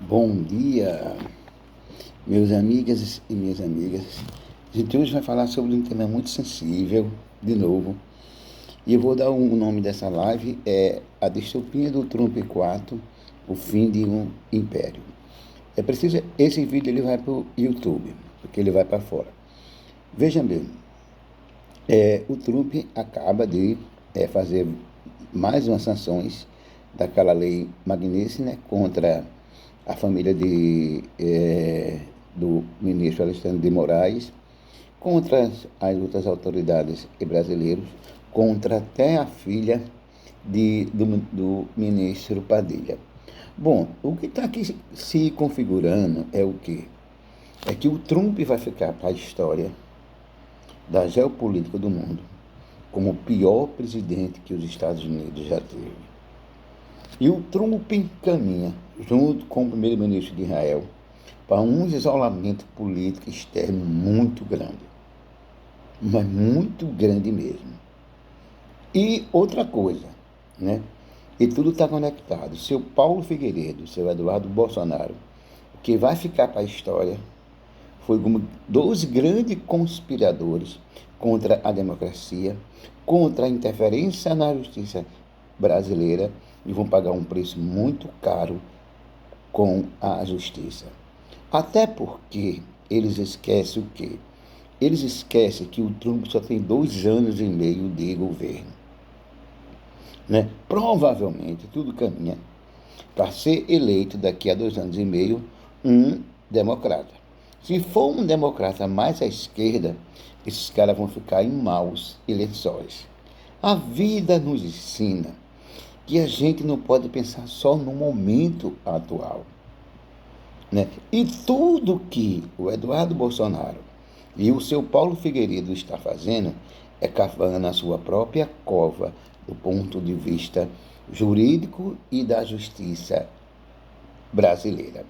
Bom dia, meus amigas e minhas amigas. A gente hoje vai falar sobre um tema muito sensível, de novo. E eu vou dar o nome dessa live, A Distopia do Trump 4, o fim de um império. É preciso, esse vídeo ele vai para o YouTube, porque ele vai para fora. Veja bem, o Trump acaba de fazer mais umas sanções daquela lei Magnitsky, né, contra a família do ministro Alexandre de Moraes, contra as outras autoridades brasileiras, contra até a filha do ministro Padilha. Bom, o que está aqui se configurando é o quê? É que o Trump vai ficar para a história da geopolítica do mundo como o pior presidente que os Estados Unidos já teve. E o Trump caminha, junto com o primeiro-ministro de Israel, para um isolamento político externo muito grande. Mas muito grande mesmo. E outra coisa, né? E tudo está conectado. Seu Paulo Figueiredo, seu Eduardo Bolsonaro, que vai ficar para a história, foi como 12 grandes conspiradores contra a democracia, contra a interferência na justiça brasileira, e vão pagar um preço muito caro com a justiça. Até porque eles esquecem o quê? Eles esquecem que o Trump só tem 2 anos e meio de governo. Né? Provavelmente tudo caminha para ser eleito daqui a 2 anos e meio um democrata. Se for um democrata mais à esquerda, esses caras vão ficar em maus lençóis. A vida nos ensina que a gente não pode pensar só no momento atual. Né? E tudo que o Eduardo Bolsonaro e o seu Paulo Figueiredo está fazendo é cavando na sua própria cova do ponto de vista jurídico e da justiça brasileira.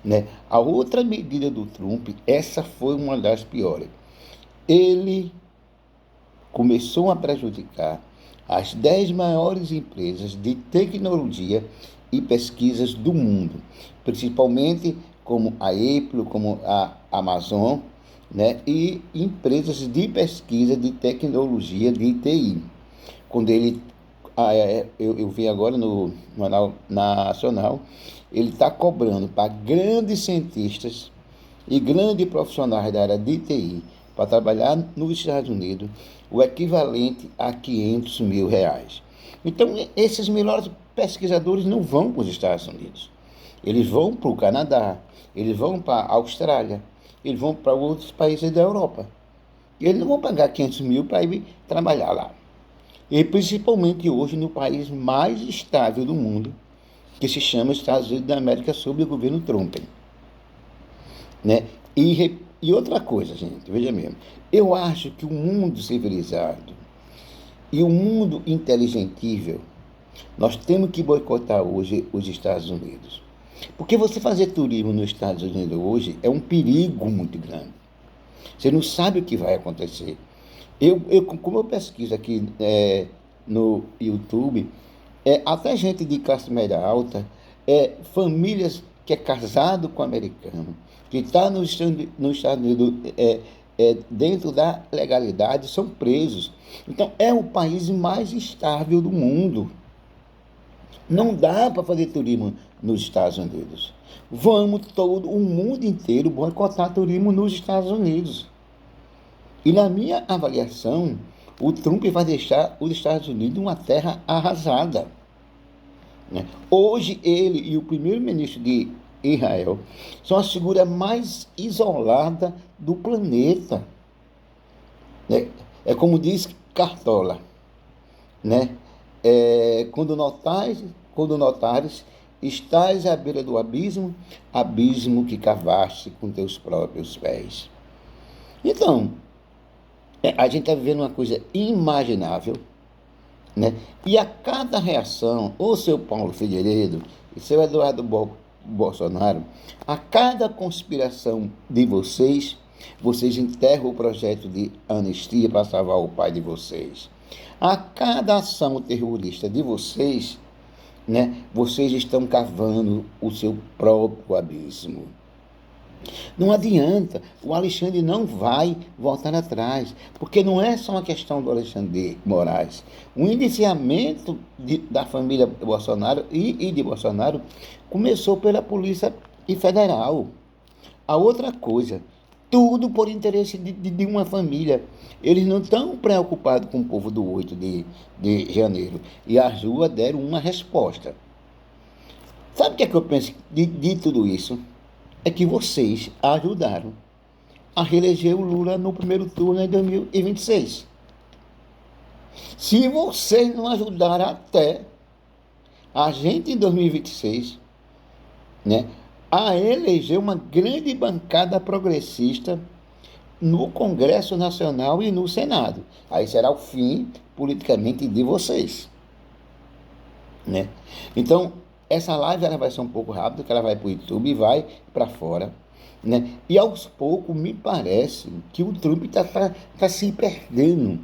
Né? A outra medida do Trump, essa foi uma das piores. Ele começou a prejudicar as 10 maiores empresas de tecnologia e pesquisas do mundo, principalmente como a Apple, como a Amazon, né? E empresas de pesquisa de tecnologia de TI. Quando ele, eu vi agora no Jornal Nacional, ele está cobrando para grandes cientistas e grandes profissionais da área de TI para trabalhar nos Estados Unidos o equivalente a R$ 500 mil. Então, esses melhores pesquisadores não vão para os Estados Unidos. Eles vão para o Canadá, eles vão para a Austrália, eles vão para outros países da Europa. E eles não vão pagar 500 mil para ir trabalhar lá. E principalmente hoje no país mais estável do mundo, que se chama Estados Unidos da América, sob o governo Trump. Né? E outra coisa, gente, veja mesmo, eu acho que o mundo civilizado e o mundo inteligentível, nós temos que boicotar hoje os Estados Unidos. Porque você fazer turismo nos Estados Unidos hoje é um perigo muito grande. Você não sabe o que vai acontecer. Como eu pesquiso aqui no YouTube, até gente de classe média alta, famílias que é casado com americano, que está nos Estados Unidos dentro da legalidade, são presos. Então, é o país mais estável do mundo. Não dá para fazer turismo nos Estados Unidos. Vamos todo o mundo inteiro boicotar turismo nos Estados Unidos. E na minha avaliação, o Trump vai deixar os Estados Unidos uma terra arrasada. Né? Hoje, ele e o primeiro-ministro de Israel são as figuras mais isoladas do planeta. Né? É como diz Cartola, né? Quando notares, estás à beira do abismo, abismo que cavaste com teus próprios pés. Então, a gente está vivendo uma coisa inimaginável, né? E a cada reação, o seu Paulo Figueiredo e seu Eduardo Bolsonaro, a cada conspiração de vocês enterram o projeto de anistia para salvar o pai de vocês. A cada ação terrorista de vocês, né? Vocês estão cavando o seu próprio abismo. Não adianta, o Alexandre não vai voltar atrás, porque não é só uma questão do Alexandre de Moraes. O indiciamento da família Bolsonaro e de Bolsonaro começou pela Polícia Federal. A outra coisa, tudo por interesse de uma família. Eles não estão preocupados com o povo do 8 de janeiro. E as ruas deram uma resposta. Sabe o que é que eu penso de tudo isso? É que vocês ajudaram a reeleger o Lula no primeiro turno em 2026. Se vocês não ajudaram até a gente em 2026, né, a eleger uma grande bancada progressista no Congresso Nacional e no Senado, aí será o fim politicamente de vocês, né? Então, essa live ela vai ser um pouco rápida, que ela vai para o YouTube e vai para fora, né? E aos poucos me parece que o Trump tá se perdendo.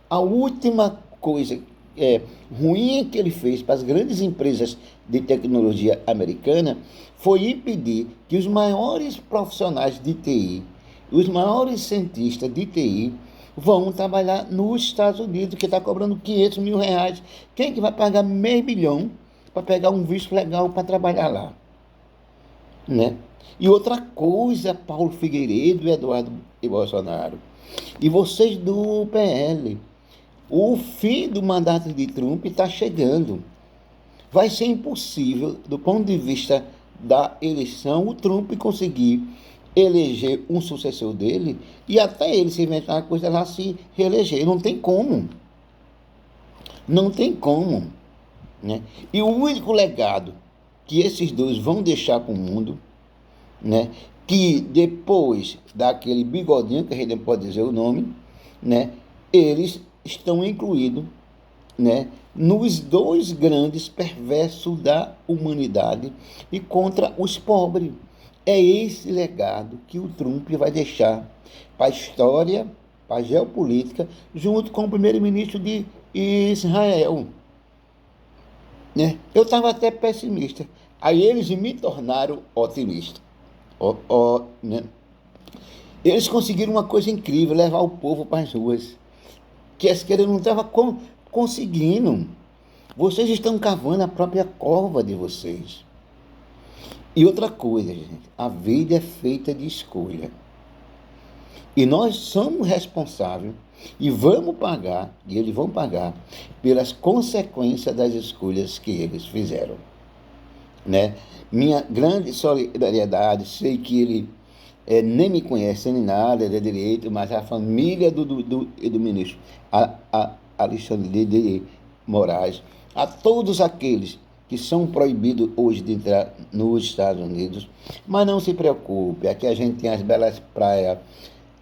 A última coisa ruim que ele fez para as grandes empresas de tecnologia americana foi impedir que os maiores profissionais de TI, os maiores cientistas de TI, vão trabalhar nos Estados Unidos, que está cobrando 500 mil reais. Quem é que vai pagar meio milhão para pegar um visto legal para trabalhar lá? Né? E outra coisa, Paulo Figueiredo e Eduardo Bolsonaro, e vocês do PL, o fim do mandato de Trump está chegando. Vai ser impossível, do ponto de vista da eleição, o Trump conseguir eleger um sucessor dele e até ele se inventar uma coisa lá, se reeleger. Não tem como. Não tem como. Né? E o único legado que esses dois vão deixar para o mundo, né, que depois daquele bigodinho, que a gente não pode dizer o nome, né, eles estão incluídos, né, nos dois grandes perversos da humanidade e contra os pobres. É esse legado que o Trump vai deixar para a história, para a geopolítica, junto com o primeiro-ministro de Israel. Né? Eu estava até pessimista. Aí eles me tornaram otimista. Né? Eles conseguiram uma coisa incrível, levar o povo para as ruas, que a esquerda não estava conseguindo. Vocês estão cavando a própria cova de vocês. E outra coisa, gente, a vida é feita de escolha. E nós somos responsáveis e vamos pagar, e eles vão pagar, pelas consequências das escolhas que eles fizeram. Né? Minha grande solidariedade, sei que ele nem me conhece nem nada de direito, mas a família do ministro Alexandre de Moraes, a todos aqueles que são proibidos hoje de entrar nos Estados Unidos, mas não se preocupe, aqui a gente tem as belas praias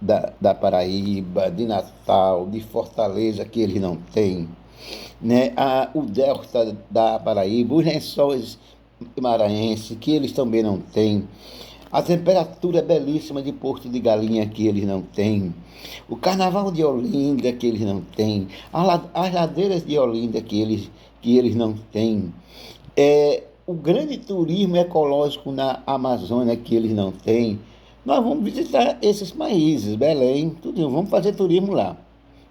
da Paraíba, de Natal, de Fortaleza, que eles não têm, né? O delta da Paraíba, os lençóis maranhenses, que eles também não têm, a temperatura belíssima de Porto de Galinha, que eles não têm, o carnaval de Olinda, que eles não têm, as ladeiras de Olinda, que eles não têm, o grande turismo ecológico na Amazônia, que eles não têm. Nós vamos visitar esses países, Belém, tudo, vamos fazer turismo lá.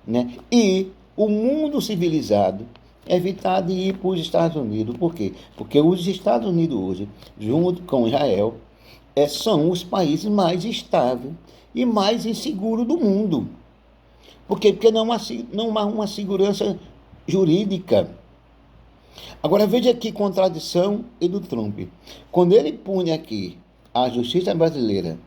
Né? E o mundo civilizado evitar de ir para os Estados Unidos. Por quê? Porque os Estados Unidos hoje, junto com Israel, são os países mais estáveis e mais inseguros do mundo. Por quê? Porque não há uma segurança jurídica. Agora veja que contradição do Trump. Quando ele pune aqui a justiça brasileira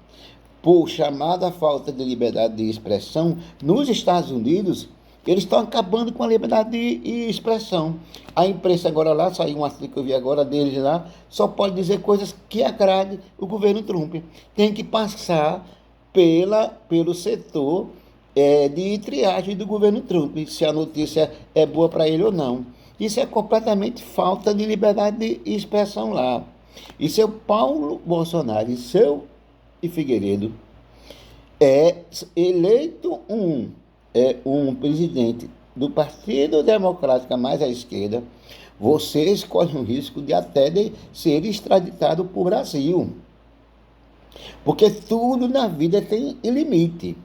por chamada falta de liberdade de expressão, nos Estados Unidos, eles estão acabando com a liberdade de expressão. A imprensa agora lá, saiu um artigo que eu vi agora deles lá, só pode dizer coisas que agradem o governo Trump. Tem que passar pelo setor de triagem do governo Trump, se a notícia é boa para ele ou não. Isso é completamente falta de liberdade de expressão lá. E seu Paulo Bolsonaro e Figueiredo eleito um presidente do Partido Democrático mais à esquerda, Vocês correm o risco de até de ser extraditado para o Brasil. Porque tudo na vida tem limite.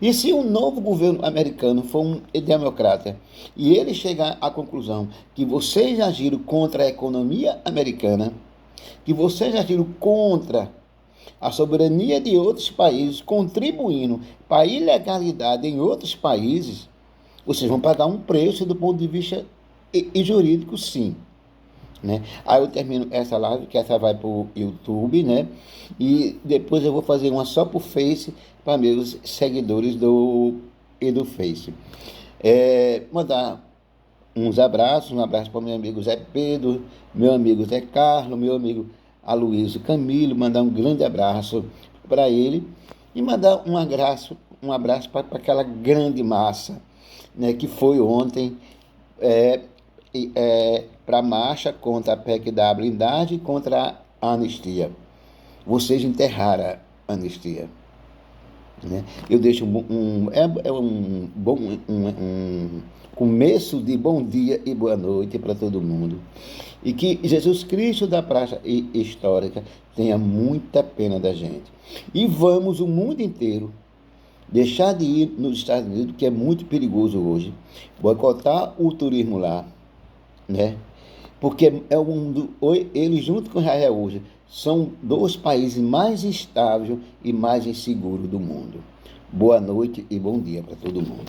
E se um novo governo americano for um democrata e ele chegar à conclusão que vocês agiram contra a economia americana, que vocês agiram contra a soberania de outros países, contribuindo para a ilegalidade em outros países, vocês vão pagar um preço do ponto de vista jurídico, sim. Né? Aí eu termino essa live, que essa vai para o YouTube, né? E depois eu vou fazer uma só para o Face, para meus seguidores do Face. Mandar uns abraços, um abraço para meu amigo Zé Pedro, meu amigo Zé Carlos, meu amigo Aloysio Camilo, mandar um grande abraço para ele e mandar um abraço para aquela grande massa, né, que foi ontem para a marcha contra a PEC da blindagem e contra a anistia. Vocês enterraram a anistia. Né? Eu deixo um bom começo de bom dia e boa noite para todo mundo. E que Jesus Cristo da Praça Histórica tenha muita pena da gente. E vamos o mundo inteiro deixar de ir nos Estados Unidos, que é muito perigoso hoje, boicotar o turismo lá, né? Porque eles junto com Israel hoje são dois países mais estáveis e mais inseguros do mundo. Boa noite e bom dia para todo mundo.